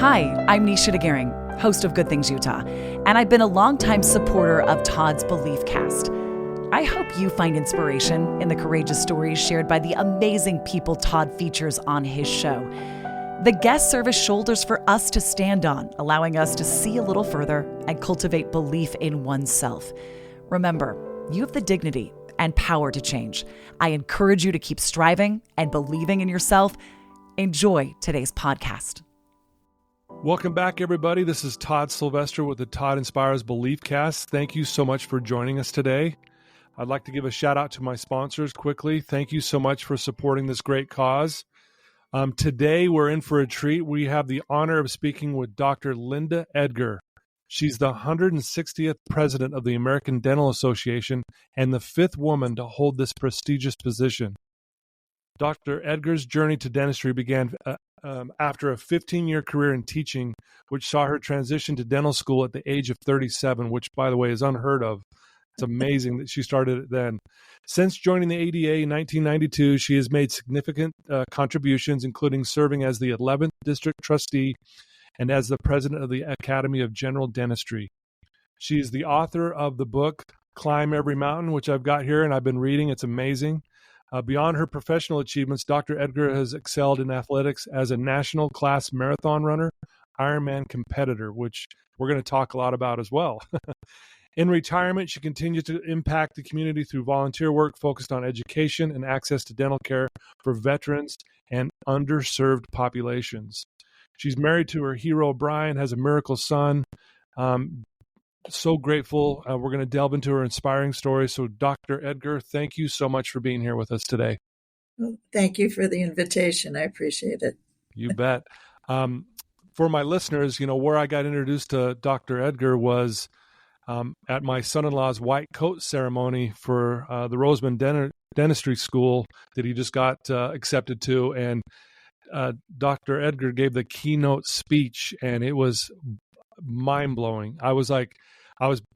Hi, I'm Nisha DeGaring, host of Good Things Utah, and I've been a longtime supporter of Todd's Belief Cast. I hope you find inspiration in the courageous stories shared by the amazing people Todd features on his show. The guests serve as shoulders for us to stand on, allowing us to see a little further and cultivate belief in oneself. Remember, you have the dignity and power to change. I encourage you to keep striving and believing in yourself. Enjoy today's podcast. Welcome back, everybody. This is Todd Sylvester with the Todd Inspires Belief Cast. Thank you so much for joining us today. I'd like to give a shout out to my sponsors quickly. Thank you so much for supporting this great cause. Today, we're in for a treat. We have the honor of speaking with Dr. Linda Edgar. She's the 160th president of the American Dental Association and the 5th woman to hold this prestigious position. Dr. Edgar's journey to dentistry began after a 15-year career in teaching, which saw her transition to dental school at the age of 37, which, by the way, is unheard of. It's amazing that she started it then. Since joining the ADA in 1992, she has made significant contributions, including serving as the 11th District Trustee and as the president of the Academy of General Dentistry. She is the author of the book, Climb Every Mountain, which I've got here and I've been reading. It's amazing. Beyond her professional achievements, Dr. Edgar has excelled in athletics as a national class marathon runner, Ironman competitor, which we're going to talk a lot about as well. In retirement, she continues to impact the community through volunteer work focused on education and access to dental care for veterans and underserved populations. She's married to her hero, Brian, has a miracle son. So grateful. We're going to delve into her inspiring story. So, Dr. Edgar, thank you so much for being here with us today. Well, thank you for the invitation. I appreciate it. You bet. For my listeners, where I got introduced to Dr. Edgar was at my son-in-law's white coat ceremony for the Roseman Dentistry School that he just got accepted to. And Dr. Edgar gave the keynote speech, and it was mind-blowing.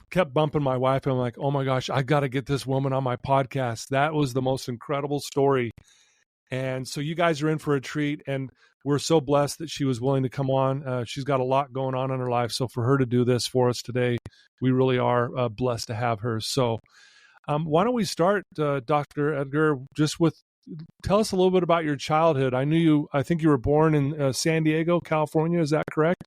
Kept bumping my wife, and I'm like, oh my gosh, I got to get this woman on my podcast. That was the most incredible story. And so you guys are in for a treat, and we're so blessed that she was willing to come on. She's got a lot going on in her life. So for her to do this for us today, we really are blessed to have her. So why don't we start, Dr. Edgar, tell us a little bit about your childhood. I think you were born in San Diego, California. Is that correct?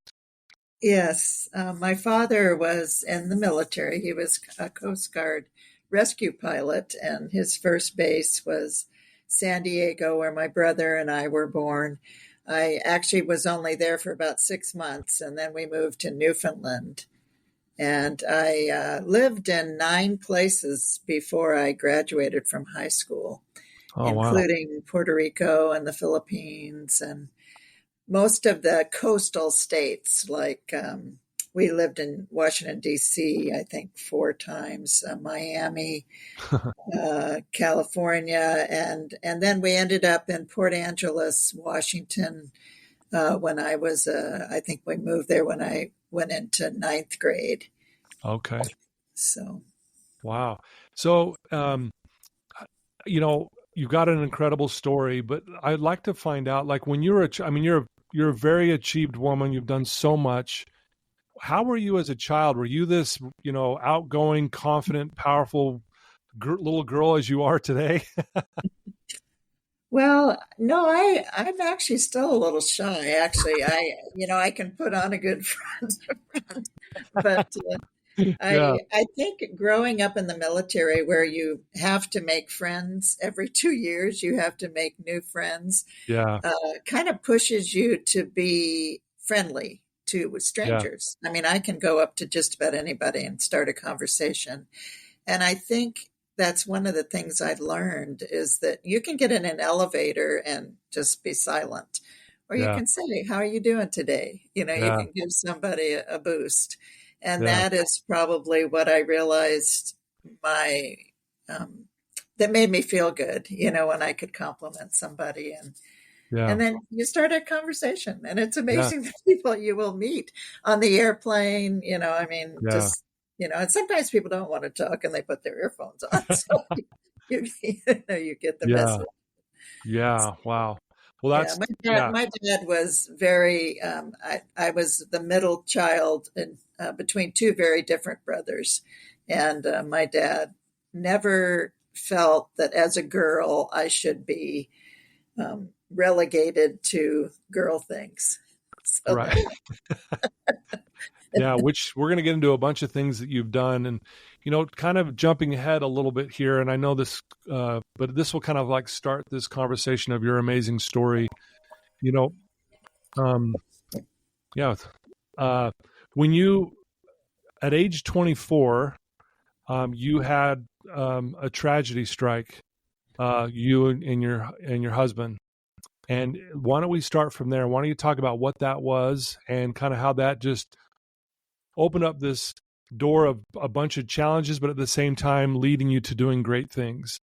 Yes. My father was in the military. He was a Coast Guard rescue pilot, and his first base was San Diego, where my brother and I were born. I actually was only there for about 6 months, and then we moved to Newfoundland. And I lived in 9 places before I graduated from high school, including Puerto Rico and the Philippines and most of the coastal states. Like we lived in Washington, D.C., I think 4 times, Miami, California, and then we ended up in Port Angeles, Washington, when I was, I think we moved there when I went into 9th grade. Okay. So. Wow. So, you've got an incredible story, but I'd like to find out, like when you're you're a very achieved woman. You've done so much. How were you as a child? Were you this, outgoing, confident, powerful little girl as you are today? Well, no, I'm actually still a little shy. Actually, I can put on a good front, but Yeah. I think growing up in the military, where you have to make friends every 2 years, you have to make new friends. Yeah. Kind of pushes you to be friendly to strangers. Yeah. I mean, I can go up to just about anybody and start a conversation. And I think that's one of the things I learned is that you can get in an elevator and just be silent, or you can say, how are you doing today? You can give somebody a boost. And that is probably what I realized that made me feel good, when I could compliment somebody. And then you start a conversation, and it's amazing the people you will meet on the airplane, just, and sometimes people don't want to talk and they put their earphones on. So you get the message. Yeah. Wow. Well, Yeah, that's, yeah, my dad was very. I was the middle child and between two very different brothers, and my dad never felt that as a girl I should be relegated to girl things. So right. that, Yeah, which we're going to get into a bunch of things that you've done, and kind of jumping ahead a little bit here. And I know this, but this will kind of like start this conversation of your amazing story. You know, um, yeah, uh, when you at age 24, you had a tragedy strike, you and your husband. And why don't we start from there? Why don't you talk about what that was and kind of how that just opened up this door of a bunch of challenges, but at the same time leading you to doing great things?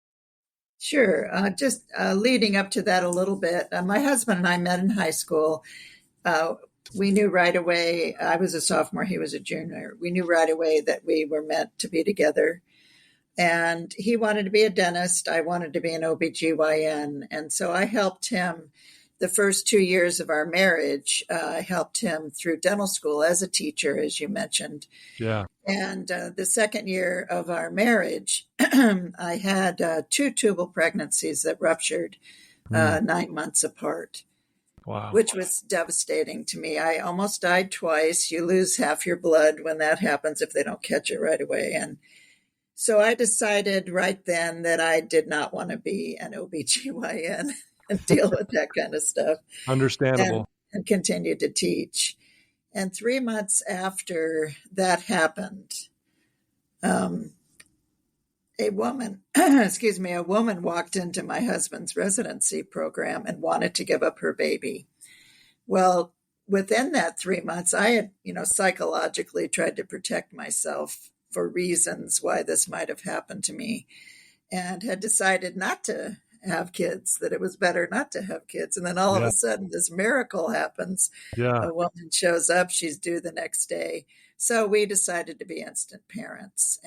sure. Just leading up to that a little bit, my husband and I met in high school. Uh, we knew right away. I was a sophomore; he was a junior. We knew right away that we were meant to be together. And he wanted to be a dentist. I wanted to be an OBGYN. And so I helped him the first 2 years of our marriage. I helped him through dental school as a teacher, as you mentioned. Yeah. And the second year of our marriage, I had two tubal pregnancies that ruptured Mm. 9 months apart, Wow. which was devastating to me. I almost died twice. You lose half your blood when that happens if they don't catch it right away. And so I decided right then that I did not want to be an OBGYN and deal with that kind of stuff Understandable. and continue to teach. And 3 months after that happened, a woman, a woman walked into my husband's residency program and wanted to give up her baby. Well, within that 3 months, I had, psychologically tried to protect myself for reasons why this might have happened to me and had decided not to have kids, that it was better not to have kids. And then all of Yeah. a sudden, this miracle happens. Yeah. A woman shows up, she's due the next day. So we decided to be instant parents.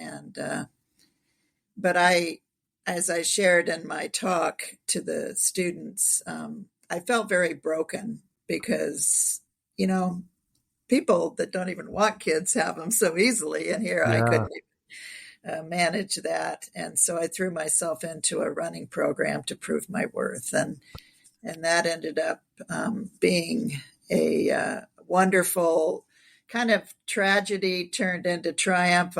But as I shared in my talk to the students, I felt very broken because, people that don't even want kids have them so easily. And here I Yeah. couldn't manage that. And so I threw myself into a running program to prove my worth. And that ended up being a wonderful kind of tragedy turned into triumph.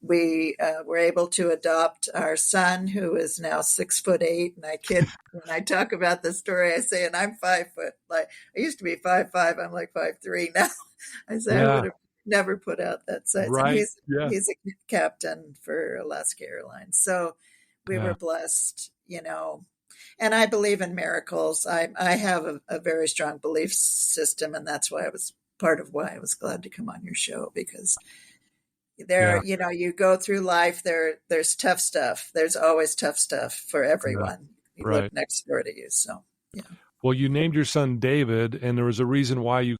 We were able to adopt our son, who is now 6'8". And I kid when I talk about this story, I say, and I'm 5 foot. Like I used to be 5'5". I'm like 5'3" now. I say I Yeah. would have never put out that size. And Right. Yeah. he's a captain for Alaska Airlines. So we Yeah. were blessed, And I believe in miracles. I have a very strong belief system, and that's why part of why I was glad to come on your show, because Yeah. you go through life, there's tough stuff. There's always tough stuff for everyone. You Right. look next door to you. So, yeah. Well, you named your son David, and there was a reason why you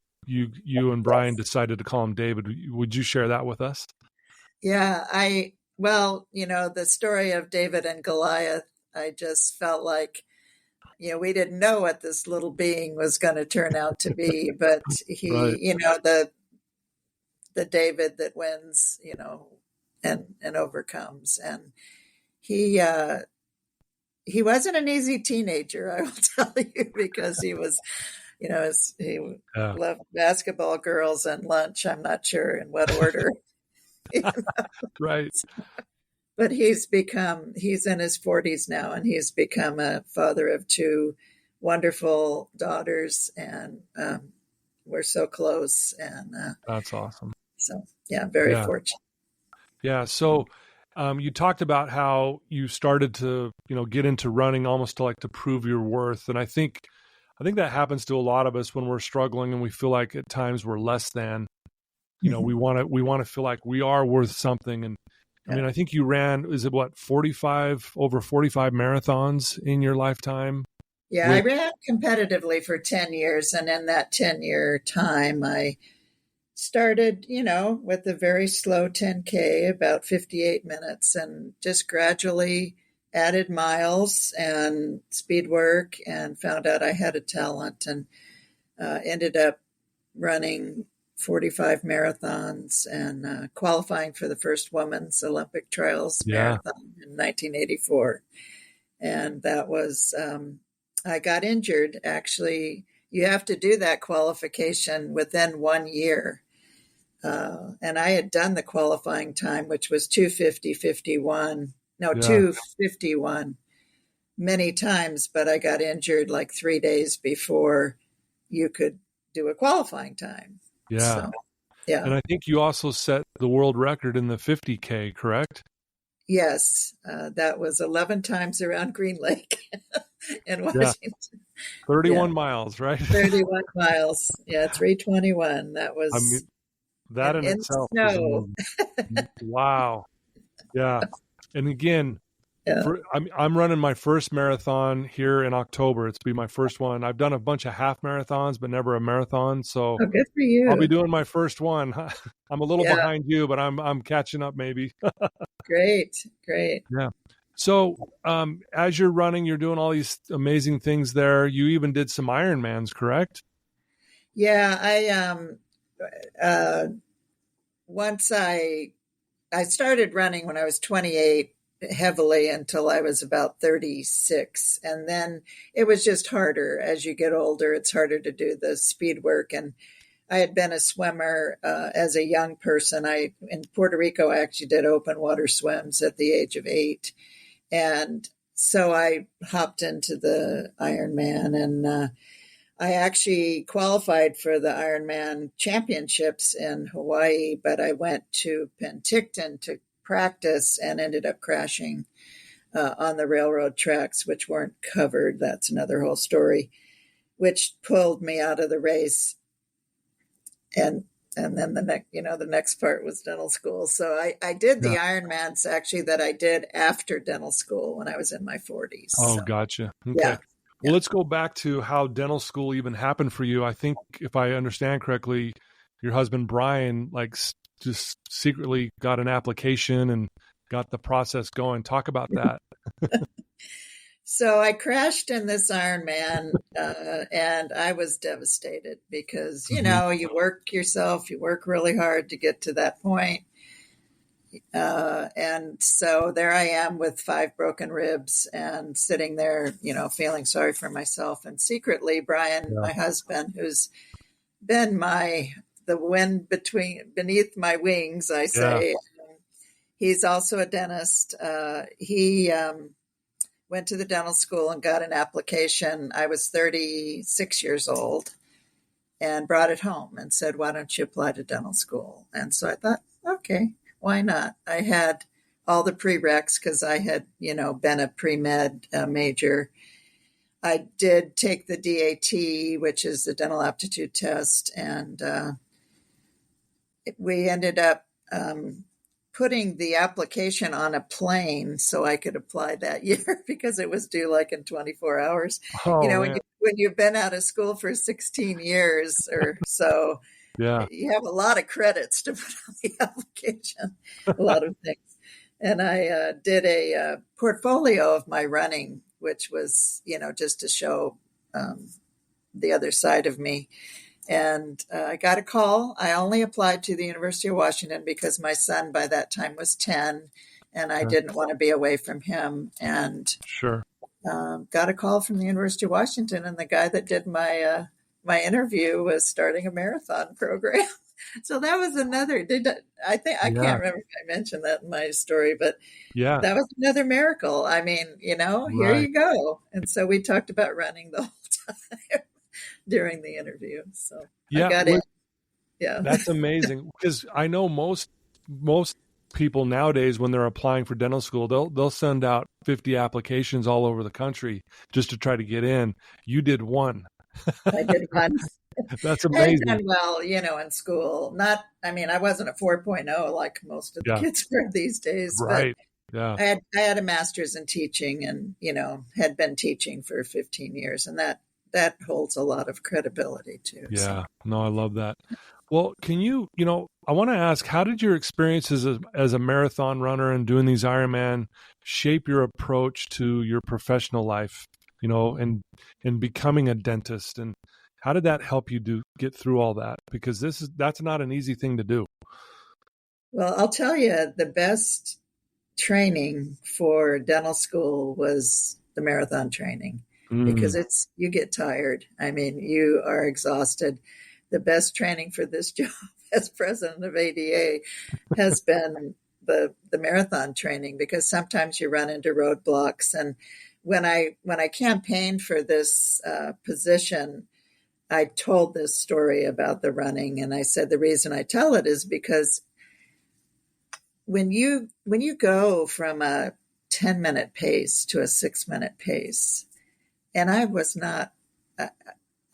and Brian decided to call him David. Would you share that with us? Yeah. The story of David and Goliath, I just felt like, we didn't know what this little being was going to turn out to be, but Right. he, the David that wins, and overcomes. And he wasn't an easy teenager, I will tell you, because he was, he Yeah. loved basketball, girls, and lunch. I'm not sure in what order. Right. But he's in his 40s now, and he's become a father of two wonderful daughters, and we're so close. And That's awesome. so, yeah, very Yeah. fortunate. Yeah. So you talked about how you started to, get into running almost to prove your worth. And I think that happens to a lot of us when we're struggling and we feel like at times we're less than, we want to feel like we are worth something. And I mean, I think you ran, is it over 45 marathons in your lifetime? Yeah, I ran competitively for 10 years. And in that 10-year time, I started, with a very slow 10K, about 58 minutes, and just gradually added miles and speed work and found out I had a talent, and ended up running 45 marathons and qualifying for the first women's Olympic trials marathon in 1984. And that was, I got injured. Actually, you have to do that qualification within 1 year. And I had done the qualifying time, which was 251 many times, but I got injured like 3 days before you could do a qualifying time. Yeah. So, yeah. And I think you also set the world record in the 50K, correct? Yes. That was 11 times around Green Lake in Washington. 31 miles, right? 31 miles. Yeah, 321. That was... I mean, that in itself is amazing. Wow. Yeah. And again, I'm running my first marathon here in October. It's be my first one. I've done a bunch of half marathons, but never a marathon. So good for you. I'll be doing my first one. I'm a little behind you, but I'm catching up maybe. Great. Yeah. So as you're running, you're doing all these amazing things there. You even did some Ironmans, correct? Yeah, once I started running when I was 28 heavily until I was about 36. And then it was just harder. As you get older, it's harder to do the speed work. And I had been a swimmer as a young person. In Puerto Rico, I actually did open water swims at the age of 8. And so I hopped into the Ironman, and I actually qualified for the Ironman championships in Hawaii, but I went to Penticton to practice and ended up crashing on the railroad tracks, which weren't covered. That's another whole story, which pulled me out of the race. And then the next part was dental school. So I did the Ironmans actually that I did after dental school when I was in my 40s. Oh, so. Gotcha. Okay. Yeah. Well, let's go back to how dental school even happened for you. I think if I understand correctly, your husband, Brian, just secretly got an application and got the process going. Talk about that. So I crashed in this Ironman, and I was devastated because, you work really hard to get to that point. And so there I am with 5 broken ribs and sitting there, feeling sorry for myself. And secretly, Brian, my husband, who's been the wind beneath my wings, I say, he's also a dentist. He went to the dental school and got an application. I was 36 years old and brought it home and said, why don't you apply to dental school? And so I thought, okay, why not? I had all the prereqs because I had, been a pre-med major. I did take the DAT, which is the dental aptitude test. And we ended up putting the application on a plane so I could apply that year because it was due like in 24 hours. When you've been out of school for 16 years or so, you have a lot of credits to put on the application, a lot of things. And I did a portfolio of my running, which was, just to show the other side of me. And I got a call. I only applied to the University of Washington because my son by that time was 10 and I didn't want to be away from him. And got a call from the University of Washington, and the guy that did my interview was starting a marathon program. So that was another, I can't remember if I mentioned that in my story, but that was another miracle. I mean, here you go. And so we talked about running the whole time during the interview. So I got it. Yeah. That's amazing. Because I know most people nowadays, when they're applying for dental school, they'll send out 50 applications all over the country just to try to get in. You did one. I did one. That's amazing. I've done well, in school. I wasn't a 4.0 like most of the kids are these days. Right. But yeah. I had a master's in teaching and, had been teaching for 15 years. And that holds a lot of credibility too. Yeah. No, I love that. Well, can I want to ask, how did your experiences as a marathon runner and doing these Ironman shape your approach to your professional life, and becoming a dentist? And how did that help you get through all that? Because that's not an easy thing to do. Well, I'll tell you, the best training for dental school was the marathon training because you get tired. I mean, you are exhausted. The best training for this job as president of ADA has been the marathon training, because sometimes you run into roadblocks. And when I campaigned for this position, I told this story about the running, and I said the reason I tell it is because when you go from a 10-minute pace to a 6-minute pace, and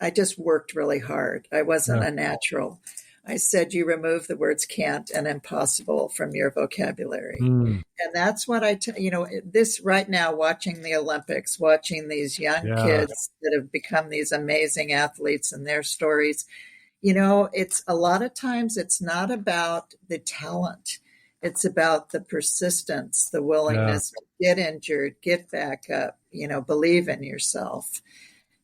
I just worked really hard. I wasn't a natural. I said, you remove the words can't and impossible from your vocabulary. And that's what this right now, watching the Olympics, watching these young kids that have become these amazing athletes and their stories, it's a lot of times it's not about the talent. It's about the persistence, the willingness to get injured, get back up, believe in yourself.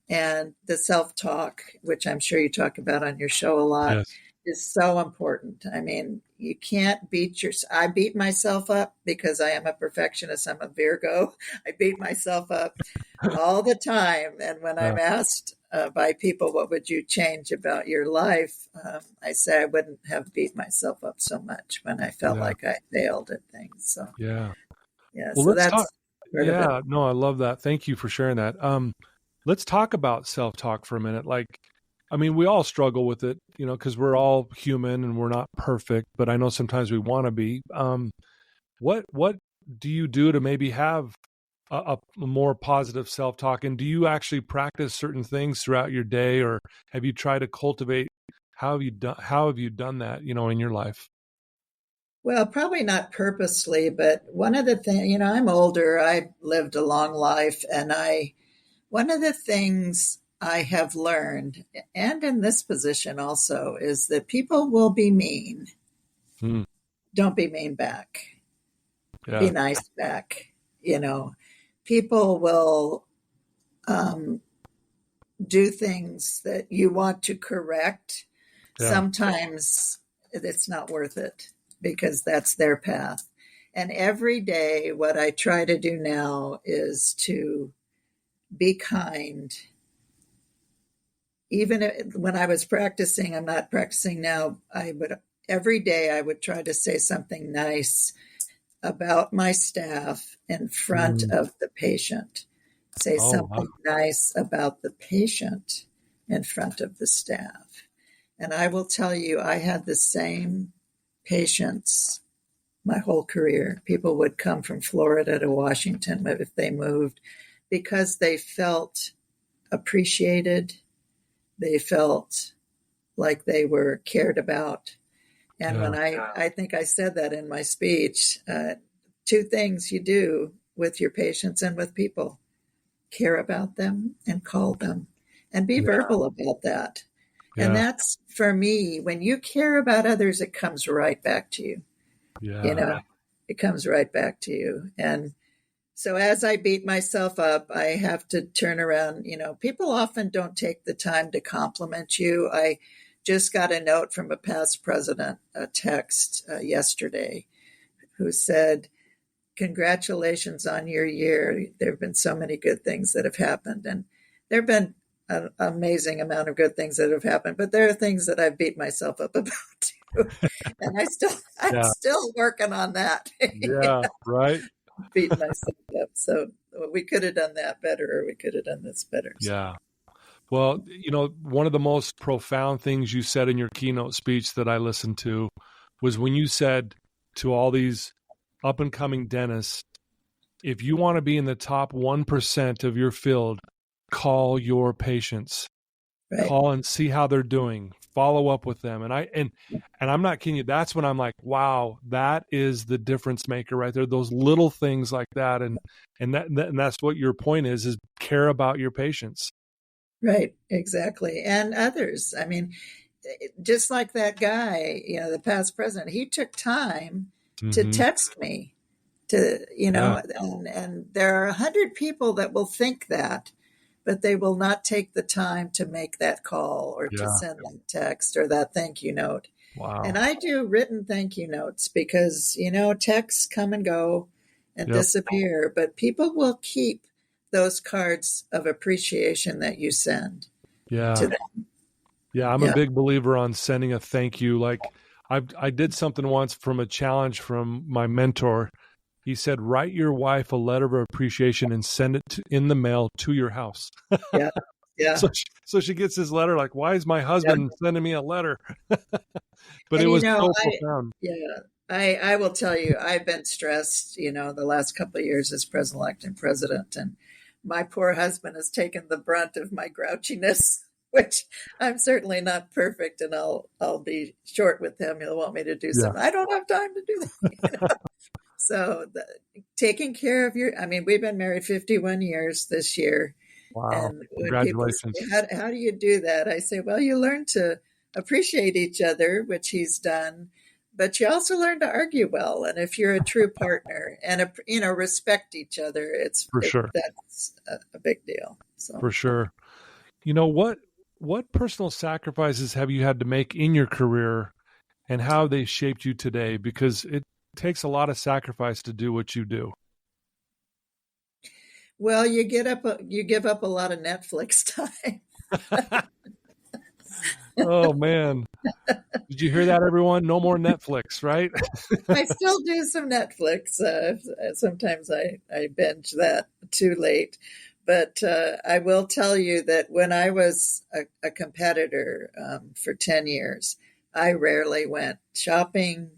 And the self-talk, which I'm sure you talk about on your show a lot, is so important. I mean, you can't I beat myself up because I am a perfectionist. I'm a Virgo. I beat myself up all the time. And when I'm asked by people, what would you change about your life? I say I wouldn't have beat myself up so much when I felt like I failed at things. So, well, so that's part of it. No, I love that. Thank you for sharing that. Let's talk about self-talk for a minute. We all struggle with it, because we're all human and we're not perfect, but I know sometimes we want to be. What do you do to maybe have a more positive self-talk? And do you actually practice certain things throughout your day, or have you tried to cultivate? How have you done that, in your life? Well, probably not purposely, but one of the things, I'm older, I lived a long life, and one of the things I have learned, and in this position also, is that people will be mean. Don't be mean back. Be nice back. People will do things that you want to correct. Sometimes it's not worth it because that's their path. And every day, what I try to do now is to be kind. Even when I was practicing, I'm not practicing now, every day I would try to say something nice about my staff in front of the patient. Say something nice about the patient in front of the staff. And I will tell you, I had the same patients my whole career. People would come from Florida to Washington if they moved, because they felt appreciated. They felt like they were cared about. And when I think I said that in my speech, 2 things you do with your patients and with people: care about them and call them, and be verbal about that. And that's, for me, when you care about others, it comes right back to you. It comes right back to you. And so as I beat myself up, I have to turn around. People often don't take the time to compliment you. I just got a note from a past president, a text yesterday, who said, congratulations on your year. There have been so many good things that have happened. And there have been an amazing amount of good things that have happened, but there are things that I've beat myself up about too. And I'm still working on that. Right. Beating myself up. So we could have done that better, or we could have done this better. Well, one of the most profound things you said in your keynote speech that I listened to was when you said to all these up and coming dentists, if you want to be in the top 1% of your field, call your patients. Right. Call and see how they're doing. Follow up with them. And I'm not kidding you. That's when I'm like, wow, that is the difference maker right there. Those little things like that. And that's what your point is care about your patients. Right. Exactly. And others. I mean, just like that guy, the past president, he took time to text me and there are 100 people that will think that, but they will not take the time to make that call or to send that text or that thank you note. Wow. And I do written thank you notes because, texts come and go and disappear, but people will keep those cards of appreciation that you send to them. Yeah, I'm a big believer on sending a thank you. Like I did something once from a challenge from my mentor. He said, write your wife a letter of appreciation and send it in the mail to your house. Yeah. Yeah. So she gets this letter like, why is my husband sending me a letter? But it was so profound. I will tell you, I've been stressed, the last couple of years as president-elect and president. And my poor husband has taken the brunt of my grouchiness, which I'm certainly not perfect. And I'll be short with him. He'll want me to do something. I don't have time to do that. So taking care of we've been married 51 years this year. Wow. And Congratulations. People say, how do you do that? I say, well, you learn to appreciate each other, which he's done, but you also learn to argue well. And if you're a true partner and, respect each other, that's a big deal. So. For sure. What personal sacrifices have you had to make in your career and how have they shaped you today? Because it takes a lot of sacrifice to do what you do. Well, you give up a lot of Netflix time. Oh man. Did you hear that, everyone? No more Netflix, right? I still do some Netflix. Sometimes I binge that too late. But I will tell you that when I was a competitor for 10 years, I rarely went shopping.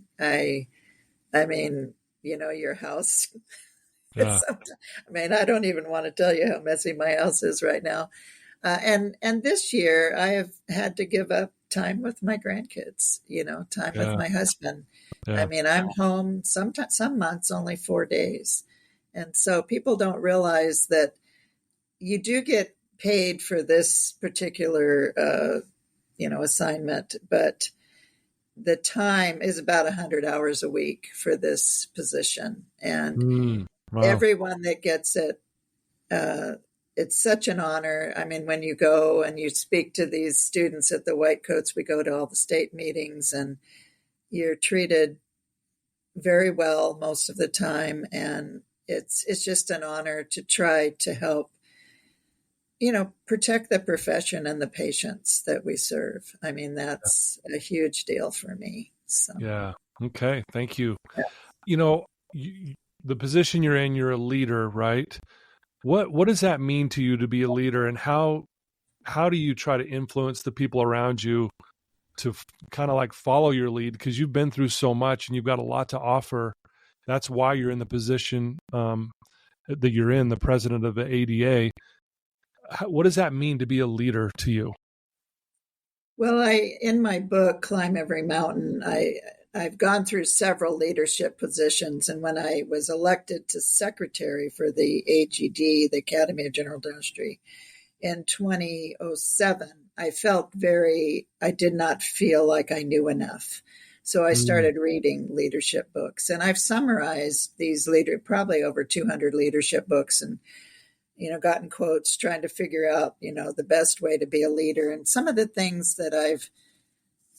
Your house. Yeah. I don't even want to tell you how messy my house is right now. And this year I have had to give up time with my grandkids, time with my husband. Yeah. I'm home some months only 4 days. And so people don't realize that you do get paid for this particular, assignment, but the time is about 100 hours a week for this position. And everyone that gets it, it's such an honor. When you go and you speak to these students at the White Coats, we go to all the state meetings and you're treated very well most of the time. And it's just an honor to try to help, protect the profession and the patients that we serve. That's a huge deal for me. So. Yeah. Okay. Thank you. Yeah. The position you're in, you're a leader, right? What does that mean to you to be a leader, and how do you try to influence the people around you to kind of like follow your lead? Because you've been through so much and you've got a lot to offer. That's why you're in the position that you're in, the president of the ADA. What does that mean to be a leader to you? Well, in my book, Climb Every Mountain, I've gone through several leadership positions. And when I was elected to secretary for the AGD, the Academy of General Dentistry, in 2007, I did not feel like I knew enough. So I started reading leadership books, and I've summarized these probably over 200 leadership books, and gotten quotes trying to figure out, the best way to be a leader. And some of the things that I've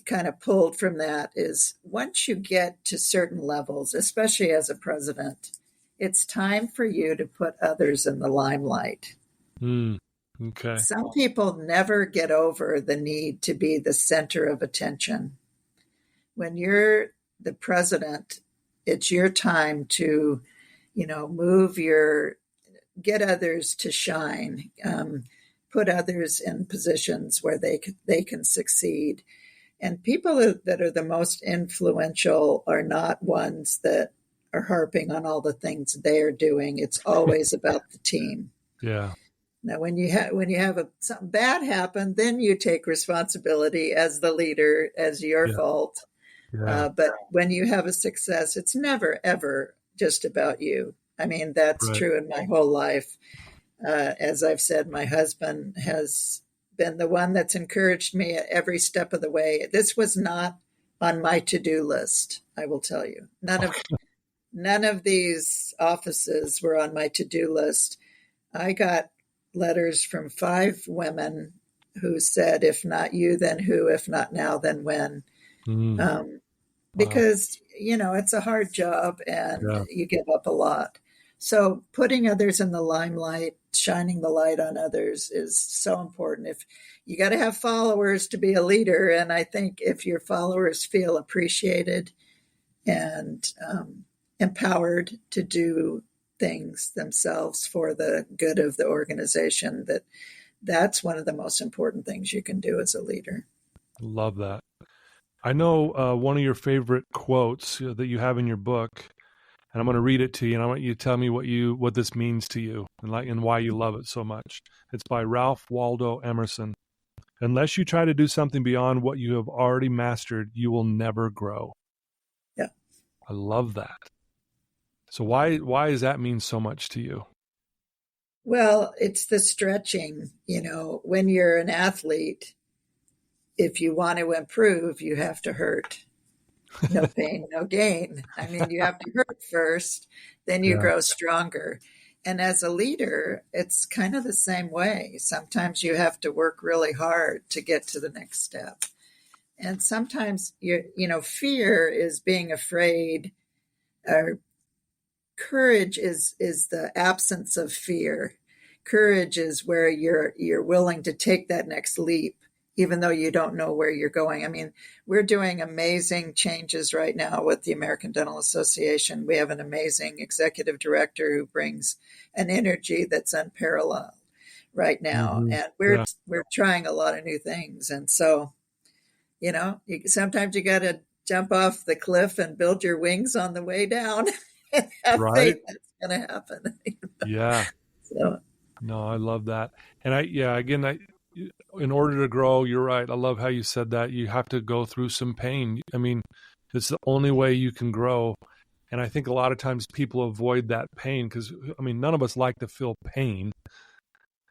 kind of pulled from that is once you get to certain levels, especially as a president, it's time for you to put others in the limelight. Okay. Some people never get over the need to be the center of attention. When you're the president, it's your time to, get others to shine, put others in positions where they can succeed. And people that are the most influential are not ones that are harping on all the things they're doing. It's always about the team. Yeah. Now, when you have something bad happen, then you take responsibility as the leader, as your fault. Yeah. But when you have a success, it's never, ever just about you. That's true in my whole life. As I've said, my husband has been the one that's encouraged me at every step of the way. This was not on my to-do list, I will tell you. None of these offices were on my to-do list. I got letters from 5 women who said, if not you, then who? If not now, then when? Wow. Because, it's a hard job and Yeah. you give up a lot. So putting others in the limelight, shining the light on others is so important. If you got to have followers to be a leader, and I think if your followers feel appreciated and empowered to do things themselves for the good of the organization, that's one of the most important things you can do as a leader. Love that. I know one of your favorite quotes that you have in your book, and I'm going to read it to you, and I want you to tell me what this means to you and why you love it so much. It's by Ralph Waldo Emerson. Unless you try to do something beyond what you have already mastered, you will never grow. Yeah. I love that. So why does that mean so much to you? Well, it's the stretching. When you're an athlete, if you want to improve, you have to hurt. No pain, no gain. I mean, you have to hurt first, then you grow stronger. And as a leader, it's kind of the same way. Sometimes you have to work really hard to get to the next step. And sometimes fear is being afraid, or courage is the absence of fear. Courage is where you're willing to take that next leap, even though you don't know where you're going. I mean, we're doing amazing changes right now with the American Dental Association. We have an amazing executive director who brings an energy that's unparalleled right now. Mm-hmm. And we're trying a lot of new things. And so, sometimes you got to jump off the cliff and build your wings on the way down and have faith that's going to happen. Yeah. So. No, I love that. And in order to grow, you're right. I love how you said that. You have to go through some pain. I mean, it's the only way you can grow. And I think a lot of times people avoid that pain because, none of us like to feel pain.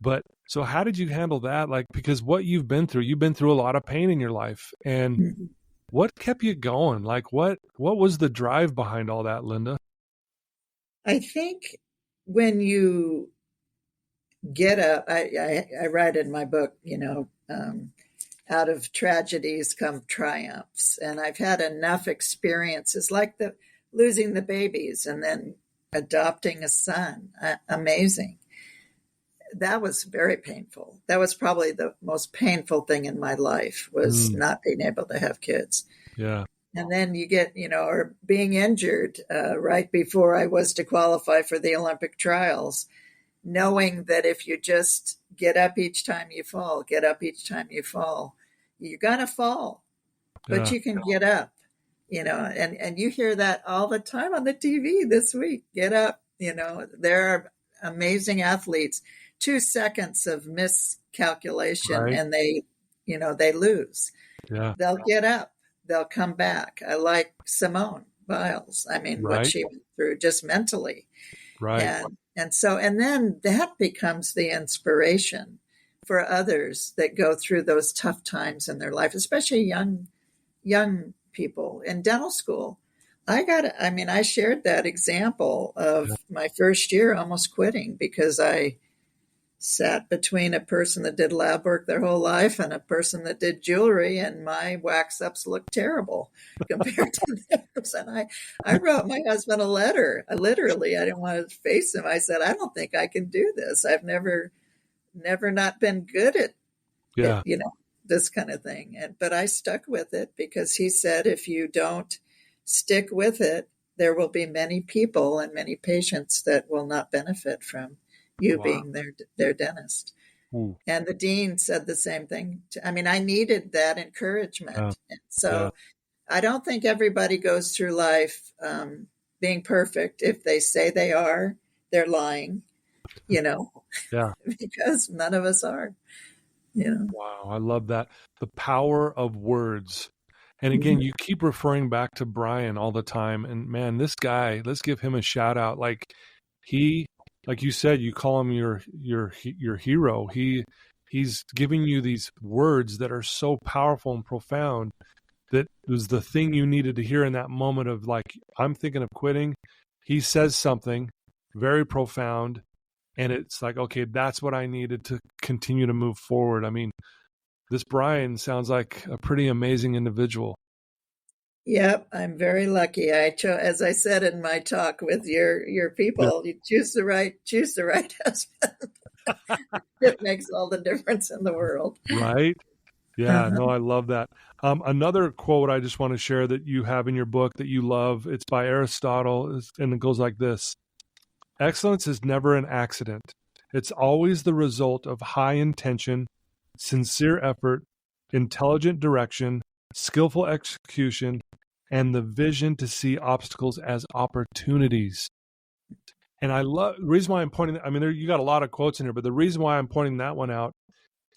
But so how did you handle that? Because what you've been through a lot of pain in your life. And what kept you going? What was the drive behind all that, Linda? I think when you get up, I write in my book, out of tragedies come triumphs. And I've had enough experiences like losing the babies and then adopting a son. Amazing. That was very painful. That was probably the most painful thing in my life was not being able to have kids. Yeah. And then you get, or being injured right before I was to qualify for the Olympic trials, knowing that if you just get up each time you fall, you're going to fall, but you can get up, and you hear that all the time on the TV this week, get up, there are amazing athletes, 2 seconds of miscalculation and they lose. Yeah. They'll get up, they'll come back. I like Simone Biles. What she went through just mentally. Right. And then that becomes the inspiration for others that go through those tough times in their life, especially young people in dental school. I shared that example of my first year almost quitting because I sat between a person that did lab work their whole life and a person that did jewelry, and my wax ups looked terrible compared to theirs. And I wrote my husband a letter. I didn't want to face him. I said, I don't think I can do this. I've never not been good at this kind of thing. But I stuck with it because he said, if you don't stick with it, there will be many people and many patients that will not benefit from you being their dentist. Ooh. And the dean said the same thing. I needed that encouragement. And so I don't think everybody goes through life being perfect. If they say they are, they're lying, because none of us are, Wow. I love that. The power of words. And again, you keep referring back to Brian all the time. And man, this guy, let's give him a shout out. Like you said, you call him your hero. He he's giving you these words that are so powerful and profound that was the thing you needed to hear in that moment of like, I'm thinking of quitting. He says something very profound, and it's like, okay, that's what I needed to continue to move forward. I mean, this Brian sounds like a pretty amazing individual. Yep, I'm very lucky. As I said in my talk with your people, you choose the right husband. It makes all the difference in the world. Right? Yeah, no, I love that. Another quote I just want to share that you have in your book that you love, it's by Aristotle, and it goes like this. Excellence is never an accident. It's always the result of high intention, sincere effort, intelligent direction, skillful execution, and the vision to see obstacles as opportunities. And I love the reason why I'm pointing, I mean, you got a lot of quotes in here, but the reason why I'm pointing that one out,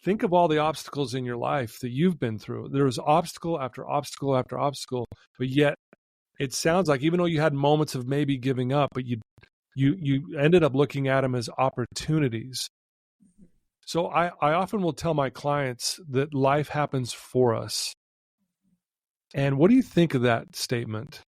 think of all the obstacles in your life that you've been through. There was obstacle after obstacle after obstacle, but yet it sounds like even though you had moments of maybe giving up, but you ended up looking at them as opportunities. So I often will tell my clients that life happens for us. And what do you think of that statement?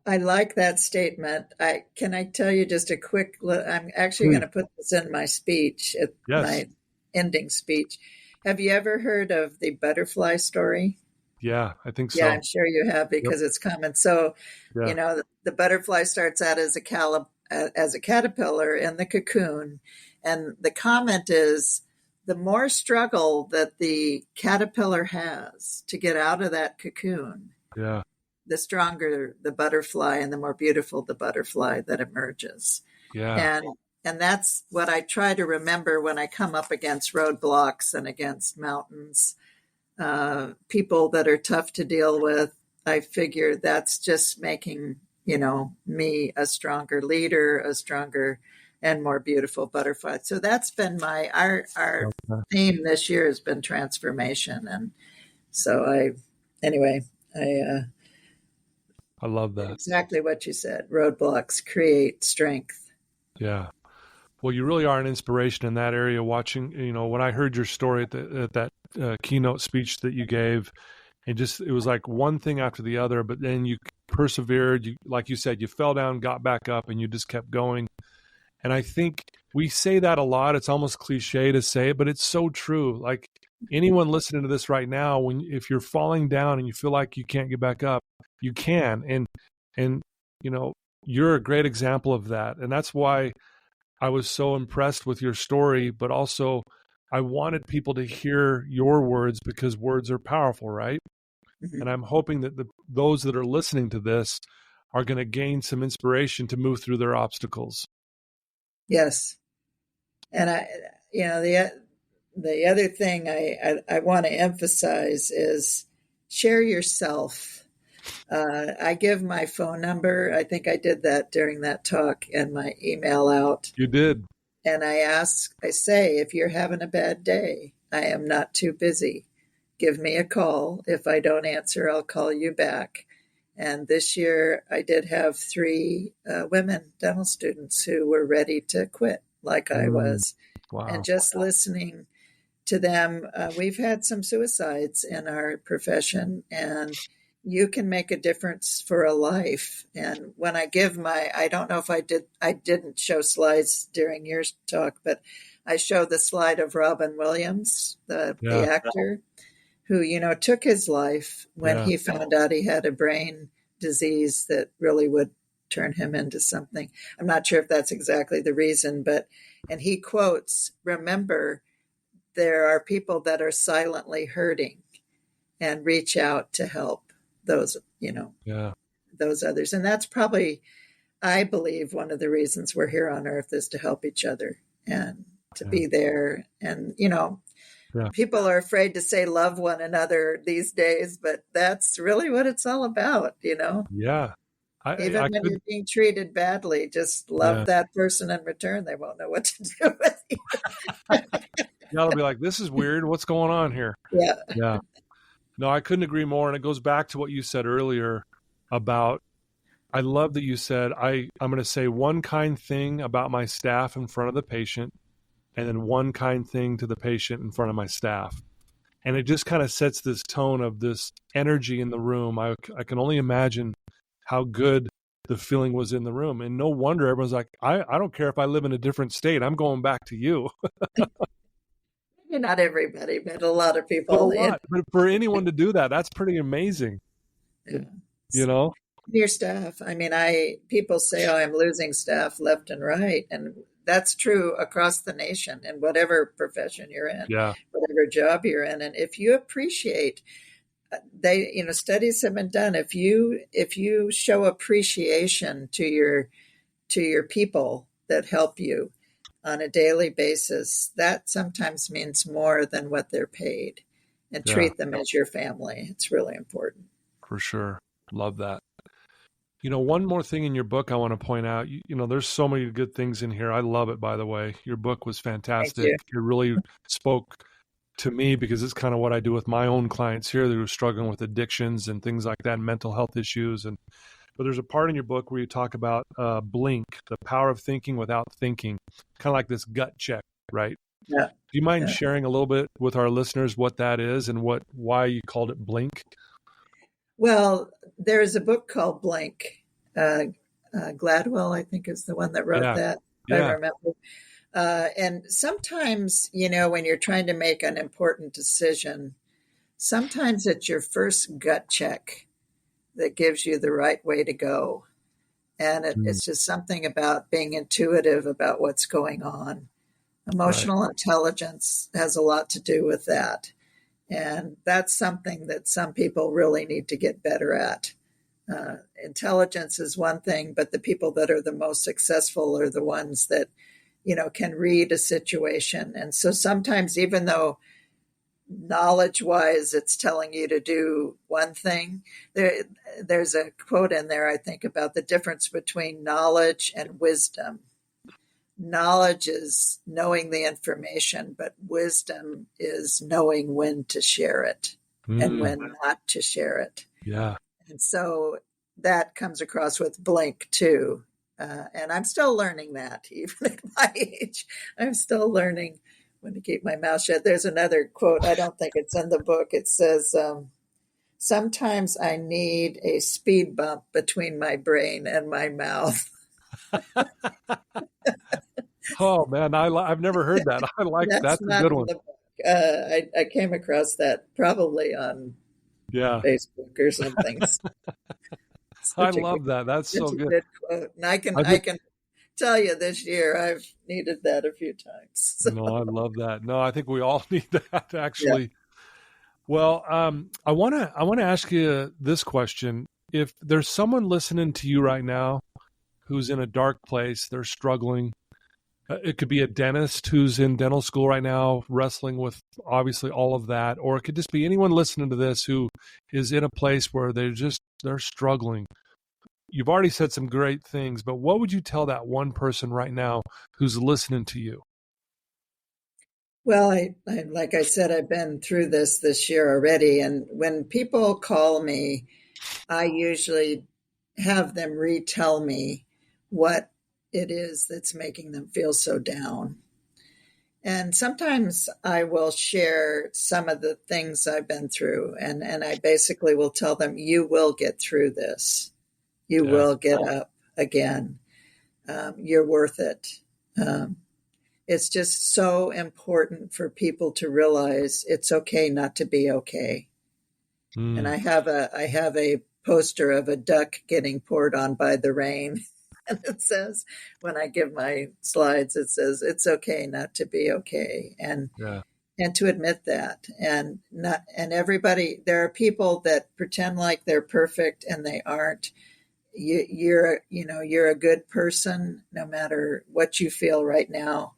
I like that statement. Can I tell you just a quick I'm actually going to put this in my speech, my ending speech. Have you ever heard of the butterfly story? Yeah, I think so. Yeah, I'm sure you have because it's common. So, the butterfly starts out as a caterpillar in the cocoon. And the comment is the more struggle that the caterpillar has to get out of that cocoon, the stronger the butterfly and the more beautiful the butterfly that emerges. Yeah. And that's what I try to remember when I come up against roadblocks and against mountains, people that are tough to deal with. I figure that's just making, me a stronger leader, a stronger and more beautiful butterfly. So that's been our theme this year has been transformation. And so I love that. Exactly what you said. Roadblocks create strength. Yeah. Well, you really are an inspiration in that area. Watching, when I heard your story at that keynote speech that you gave, it was like one thing after the other, but then you persevered. Like you said, you fell down, got back up, and you just kept going. And I think we say that a lot. It's almost cliche to say it, but it's so true. Like anyone listening to this right now, if you're falling down and you feel like you can't get back up, you can. And you're a great example of that. And that's why I was so impressed with your story, but also I wanted people to hear your words because words are powerful, right? Mm-hmm. And I'm hoping that those that are listening to this are going to gain some inspiration to move through their obstacles. Yes. And the other thing I want to emphasize is share yourself. I give my phone number. I think I did that during that talk and my email out. You did. And I say, if you're having a bad day, I am not too busy. Give me a call. If I don't answer, I'll call you back. And this year I did have 3 women dental students who were ready to quit like I was. Wow. And just listening to them, we've had some suicides in our profession, and you can make a difference for a life. And when I give I don't know if I didn't show slides during your talk, but I showed the slide of Robin Williams, the actor, who, took his life when he found out he had a brain disease that really would turn him into something. I'm not sure if that's exactly the reason, and he quotes, remember, there are people that are silently hurting, and reach out to help those, those others. And that's probably, I believe, one of the reasons we're here on earth is to help each other and to be there. And, people are afraid to say love one another these days, but that's really what it's all about, Yeah. Even when you're being treated badly, just love that person in return. They won't know what to do with you. They'll be like, this is weird. What's going on here? Yeah. No, I couldn't agree more. And it goes back to what you said earlier about, I love that you said, I'm going to say one kind thing about my staff in front of the patient and then one kind thing to the patient in front of my staff. And it just kind of sets this tone of this energy in the room. I can only imagine how good the feeling was in the room. And no wonder everyone's like, I don't care if I live in a different state. I'm going back to you. Maybe not everybody, but a lot of But a people. lot. But for anyone to do that, that's pretty amazing. Yeah. You know? Your staff. I mean, people say, "Oh, I'm losing staff left and right," and that's true across the nation in whatever profession you're in, Yeah. whatever job you're in. And if you appreciate, studies have been done. If you show appreciation to your people that help you on a daily basis, that sometimes means more than what they're paid, and treat them as your family. It's really important. For sure. Love that. One more thing in your book I want to point out, there's so many good things in here. I love it, by the way. Your book was fantastic. Thank It really spoke to me because it's kind of what I do with my own clients here that are struggling with addictions and things like that, mental health issues. But there's a part in your book where you talk about blink, the power of thinking without thinking, kind of like this gut check, right? Yeah. Do you mind sharing a little bit with our listeners what that is and why you called it blink? Well, there's a book called Blink. Gladwell, I think, is the one that wrote that. I remember. And sometimes, when you're trying to make an important decision, sometimes it's your first gut check that gives you the right way to go. And it's just something about being intuitive about what's going on. Emotional intelligence has a lot to do with that. And that's something that some people really need to get better at. Intelligence is one thing, but the people that are the most successful are the ones that, can read a situation. And so sometimes, even though knowledge-wise it's telling you to do one thing, there's a quote in there, I think, about the difference between knowledge and wisdom. Knowledge is knowing the information, but wisdom is knowing when to share it and when not to share it. Yeah. And so that comes across with Blink too. And I'm still learning that, even at my age. I'm still learning when to keep my mouth shut. There's another quote. I don't think it's in the book. It says, sometimes I need a speed bump between my brain and my mouth. Oh man, I've never heard that. I like that's a good one. I came across that probably on Facebook or something. I love that. That's so good. Good quote. And I can tell you this year I've needed that a few times. So. No, I love that. No, I think we all need that actually. Yeah. Well, I want to ask you this question. If there's someone listening to you right now who's in a dark place, they're struggling. It could be a dentist who's in dental school right now, wrestling with obviously all of that, or it could just be anyone listening to this who is in a place where they're struggling. You've already said some great things, but what would you tell that one person right now who's listening to you? Well, I like I said, I've been through this year already, and when people call me, I usually have them retell me what it is that's making them feel so down. And sometimes I will share some of the things I've been through, and I basically will tell them, you will get through this. You will get up again. You're worth it. It's just so important for people to realize it's okay not to be okay. And I have a poster of a duck getting poured on by the rain. And it says, when I give my slides, it says, it's okay not to be okay. And to admit that. And everybody, there are people that pretend like they're perfect and they aren't. You're a good person, no matter what you feel right now.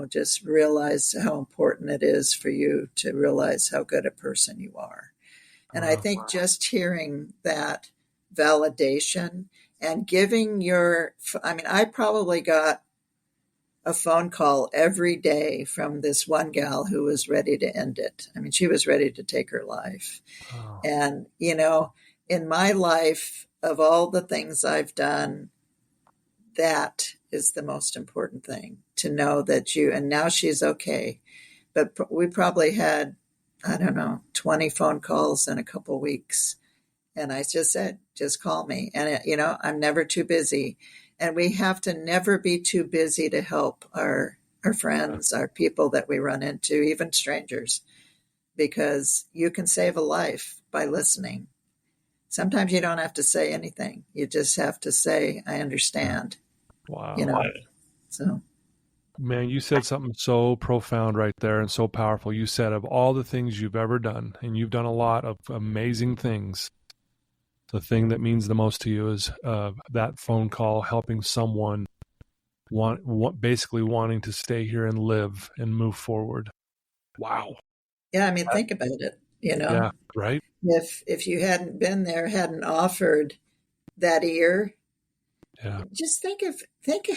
Just realize how important it is for you to realize how good a person you are. And I think just hearing that validation and giving I probably got a phone call every day from this one gal who was ready to end it. I mean, she was ready to take her life. Oh. And, in my life, of all the things I've done, that is the most important thing, to know that and now she's okay. But we probably had, I don't know, 20 phone calls in a couple of weeks. And I just said, just call me. And, I'm never too busy. And we have to never be too busy to help our friends, our people that we run into, even strangers, because you can save a life by listening. Sometimes you don't have to say anything. You just have to say, I understand. Wow. So. Man, you said something so profound right there and so powerful. You said, of all the things you've ever done, and you've done a lot of amazing things, the thing that means the most to you is that phone call helping someone basically wanting to stay here and live and move forward. Wow. Yeah, I mean, think about it, Yeah, right? If you hadn't been there, hadn't offered that ear, just think of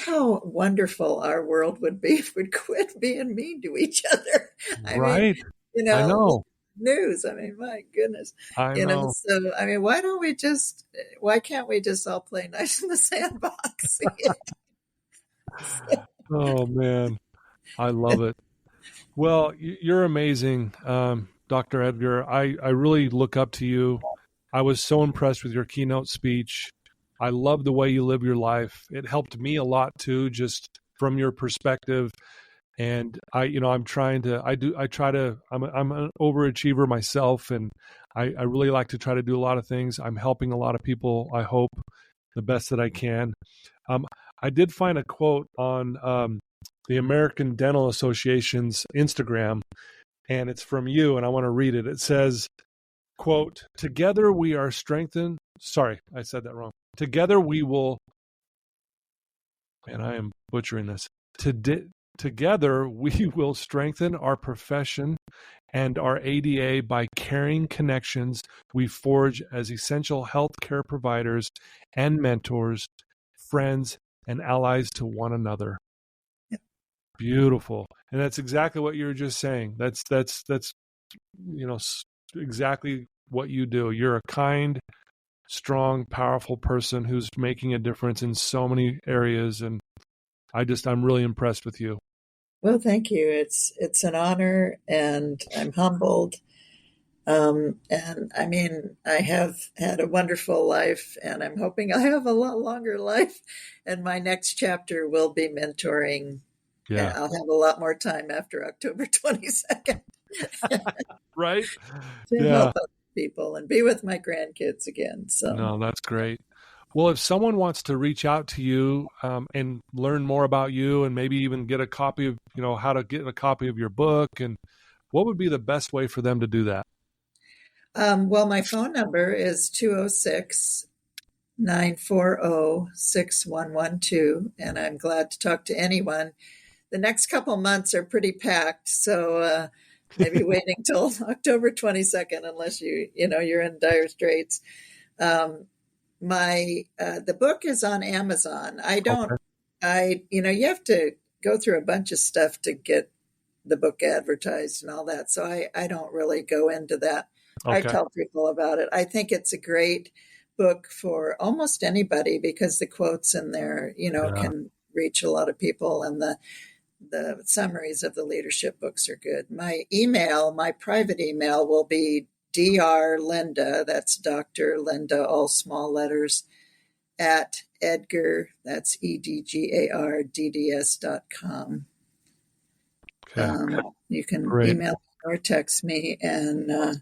how wonderful our world would be if we'd quit being mean to each other. Right. I know. News. I mean, my goodness. I know. So, I mean, why can't we just all play nice in the sandbox? Oh, man. I love it. Well, you're amazing, Dr. Edgar. I really look up to you. I was so impressed with your keynote speech. I love the way you live your life. It helped me a lot too, just from your perspective. And I'm an overachiever myself, and I really like to try to do a lot of things. I'm helping a lot of people, I hope, the best that I can. I did find a quote on the American Dental Association's Instagram, and it's from you, and I want to read it. It says, quote, "Together we are strengthened." Sorry, I said that wrong. Together we will, and I am butchering this. Together we will strengthen our profession and our ADA by caring connections we forge as essential healthcare providers and mentors, friends, and allies to one another. Yep. Beautiful. And that's exactly what you were just saying. That's exactly what you do. You're a kind, strong, powerful person who's making a difference in so many areas, and I'm really impressed with you. Well, thank you. It's an honor, and I'm humbled. And I mean, I have had a wonderful life, and I'm hoping I have a lot longer life. And my next chapter will be mentoring. Yeah. And I'll have a lot more time after October 22nd. Right? To help other people and be with my grandkids again. So no, that's great. Well, if someone wants to reach out to you and learn more about you, and maybe even get a copy of, how to get a copy of your book, and what would be the best way for them to do that? Well, my phone number is 206-940-6112, and I'm glad to talk to anyone. The next couple months are pretty packed, so maybe waiting till October 22nd, unless you're in dire straits. The book is on Amazon. You have to go through a bunch of stuff to get the book advertised and all that. So I don't really go into that. Okay. I tell people about it. I think it's a great book for almost anybody, because the quotes in there, can reach a lot of people, and the summaries of the leadership books are good. My private email will be Dr. Linda, that's Dr. Linda, all small letters, at Edgar, that's EDGAR, DDS.com. Okay. You can email or text me, and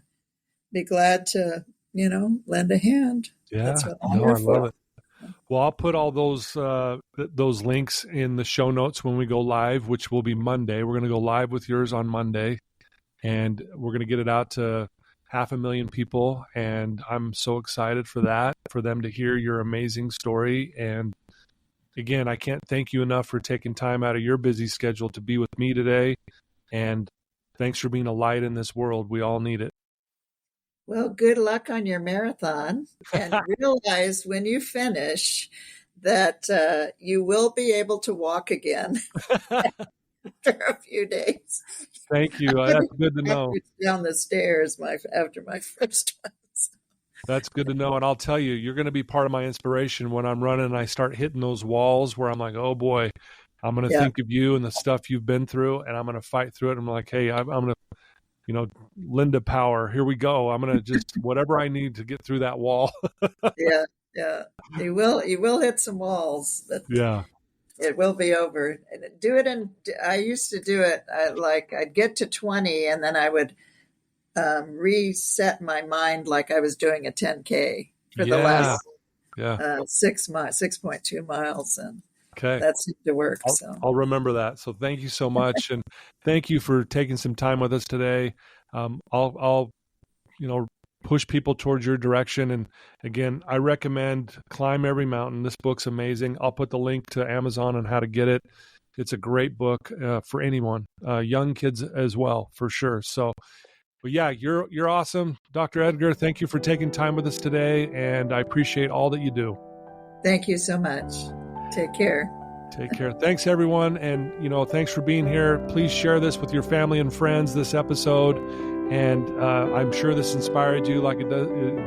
be glad to, lend a hand. Yeah, that's what I'm here I for. love it. Well, I'll put all those links in the show notes when we go live, which will be Monday. We're going to go live with yours on Monday, and we're going to get it out to 500,000 people. And I'm so excited for that, for them to hear your amazing story. And again, I can't thank you enough for taking time out of your busy schedule to be with me today. And thanks for being a light in this world. We all need it. Well, good luck on your marathon, and realize when you finish that you will be able to walk again after a few days. Thank you. That's good to know. Down the stairs after my first one. That's good to know. And I'll tell you, you're going to be part of my inspiration when I'm running and I start hitting those walls where I'm like, oh boy, I'm going to Yeah. think of you and the stuff you've been through, and I'm going to fight through it. I'm like, hey, I'm going to, Linda power, here we go. I'm going to just whatever I need to get through that wall. Yeah. Yeah. You will hit some walls, but Yeah. it will be over. And I used to do it. I'd get to 20 and then I would reset my mind like I was doing a 10K for the Yeah. last Yeah. 6.2 miles, and Okay. that seemed to work. So I'll remember that. So thank you so much. And thank you for taking some time with us today. I'll push people towards your direction. And again, I recommend Climb Every Mountain. This book's amazing. I'll put the link to Amazon on how to get it. It's a great book for anyone, young kids as well, for sure. So, but yeah, you're awesome. Dr. Edgar, thank you for taking time with us today. And I appreciate all that you do. thank you so much. Take care. Take care. Thanks, everyone. And, thanks for being here. Please share this with your family and friends, this episode. And I'm sure this inspired you like it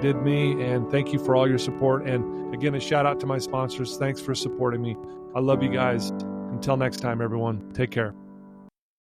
did me. And thank you for all your support. And again, a shout out to my sponsors. Thanks for supporting me. I love you guys. Until next time, everyone, take care.